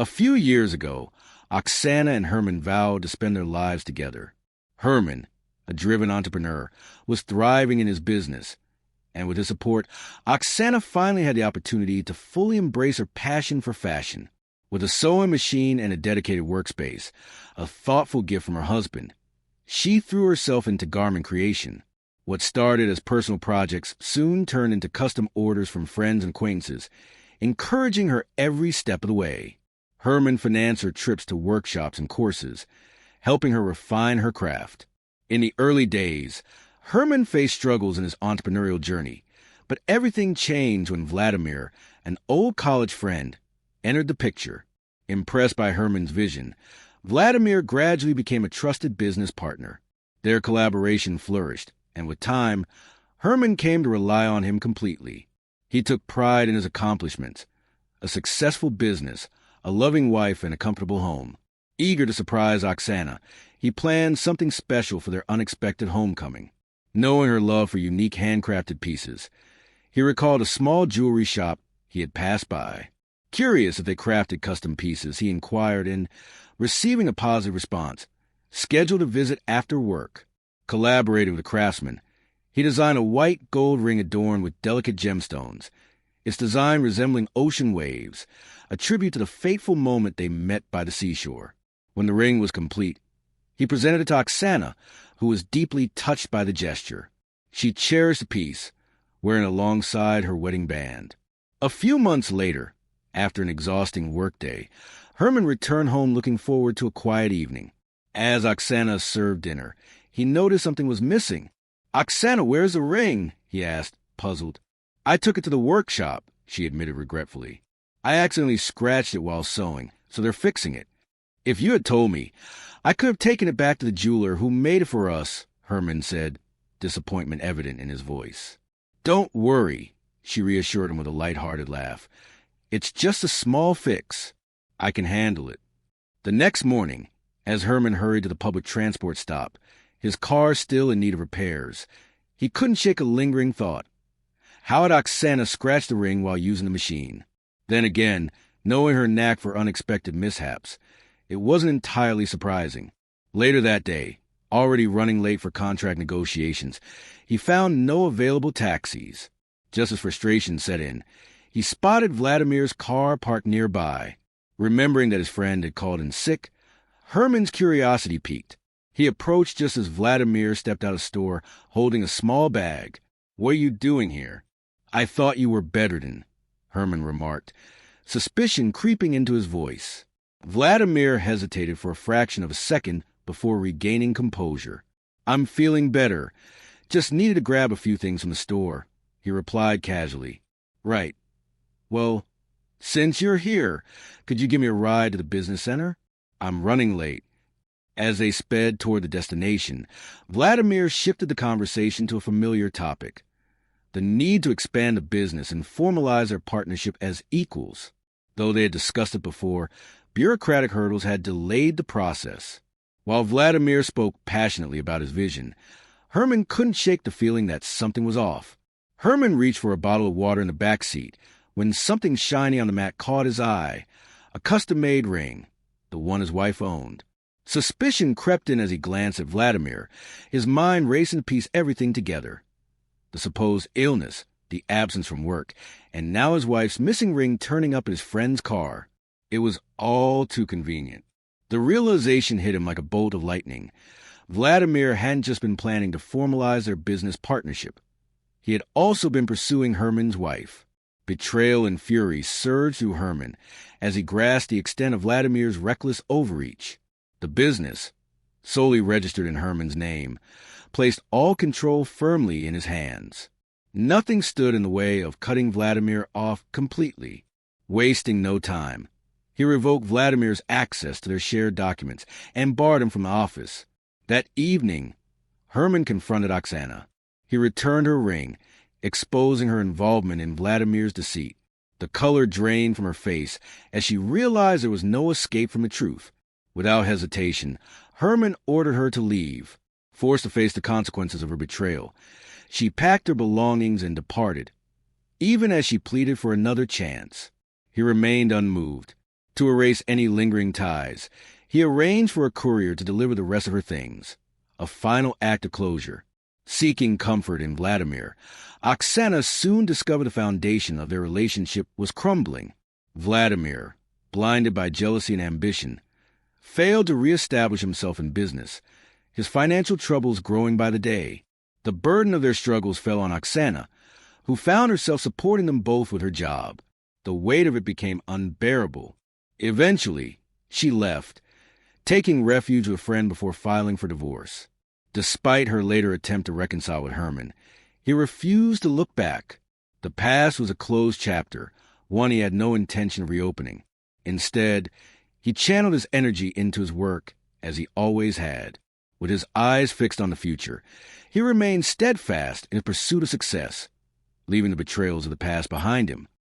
A few years ago, Oksana and Herman vowed to spend their lives together. Herman, a driven entrepreneur, was thriving in his business, and with his support, Oksana finally had the opportunity to fully embrace her passion for fashion. With a sewing machine and a dedicated workspace, a thoughtful gift from her husband, she threw herself into garment creation. What started as personal projects soon turned into custom orders from friends and acquaintances, encouraging her every step of the way. Herman financed her trips to workshops and courses, helping her refine her craft. In the early days, Herman faced struggles in his entrepreneurial journey, but everything changed when Vladimir, an old college friend, entered the picture. Impressed by Herman's vision, Vladimir gradually became a trusted business partner. Their collaboration flourished, and with time, Herman came to rely on him completely. He took pride in his accomplishments, a successful business, a loving wife, and a comfortable home. Eager to surprise Oksana, he planned something special for their unexpected homecoming. Knowing her love for unique handcrafted pieces, he recalled a small jewelry shop he had passed by. Curious if they crafted custom pieces, he inquired and, receiving a positive response, scheduled a visit after work. Collaborating with a craftsman, he designed a white gold ring adorned with delicate gemstones, its design resembling ocean waves, a tribute to the fateful moment they met by the seashore. When the ring was complete, he presented it to Oksana, who was deeply touched by the gesture. She cherished the piece, wearing it alongside her wedding band. A few months later, after an exhausting workday, Herman returned home looking forward to a quiet evening. As Oksana served dinner, he noticed something was missing. "Oksana, where's the ring?" he asked, puzzled. "I took it to the workshop," she admitted regretfully. "I accidentally scratched it while sewing, so they're fixing it. If you had told me, I could have taken it back to the jeweler who made it for us," Herman said, disappointment evident in his voice. "Don't worry," she reassured him with a light-hearted laugh. "It's just a small fix. I can handle it." The next morning, as Herman hurried to the public transport stop, his car still in need of repairs, he couldn't shake a lingering thought. How had Oksana scratched the ring while using the machine? Then again, knowing her knack for unexpected mishaps, it wasn't entirely surprising. Later that day, already running late for contract negotiations, he found no available taxis. Just as frustration set in, he spotted Vladimir's car parked nearby. Remembering that his friend had called in sick, Herman's curiosity piqued. He approached just as Vladimir stepped out of the store holding a small bag. "What are you doing here?" "I thought you were Bedouin," Herman remarked, suspicion creeping into his voice. Vladimir hesitated for a fraction of a second before regaining composure. "I'm feeling better. Just needed to grab a few things from the store," he replied casually. "Right. Well, since you're here, could you give me a ride to the business center? I'm running late." As they sped toward the destination, Vladimir shifted the conversation to a familiar topic: the need to expand the business and formalize their partnership as equals. Though they had discussed it before, bureaucratic hurdles had delayed the process. While Vladimir spoke passionately about his vision, Herman couldn't shake the feeling that something was off. Herman reached for a bottle of water in the back seat when something shiny on the mat caught his eye: a custom-made ring, the one his wife owned. Suspicion crept in as he glanced at Vladimir, his mind racing to piece everything together. The supposed illness, the absence from work, and now his wife's missing ring turning up in his friend's car. It was all too convenient. The realization hit him like a bolt of lightning. Vladimir hadn't just been planning to formalize their business partnership. He had also been pursuing Herman's wife. Betrayal and fury surged through Herman as he grasped the extent of Vladimir's reckless overreach. The business, solely registered in Herman's name, placed all control firmly in his hands. Nothing stood in the way of cutting Vladimir off completely. Wasting no time, he revoked Vladimir's access to their shared documents and barred him from the office. That evening, Herman confronted Oksana. He returned her ring, exposing her involvement in Vladimir's deceit. The color drained from her face as she realized there was no escape from the truth. Without hesitation, Herman ordered her to leave. Forced to face the consequences of her betrayal, she packed her belongings and departed, even as she pleaded for another chance. He remained unmoved. To erase any lingering ties, he arranged for a courier to deliver the rest of her things. A final act of closure. Seeking comfort in Vladimir, Oksana soon discovered the foundation of their relationship was crumbling. Vladimir, blinded by jealousy and ambition, failed to reestablish himself in business, his financial troubles growing by the day. The burden of their struggles fell on Oksana, who found herself supporting them both with her job. The weight of it became unbearable. Eventually, she left, taking refuge with a friend before filing for divorce. Despite her later attempt to reconcile with Herman, he refused to look back. The past was a closed chapter, one he had no intention of reopening. Instead, he channeled his energy into his work, as he always had. With his eyes fixed on the future, he remained steadfast in his pursuit of success, leaving the betrayals of the past behind him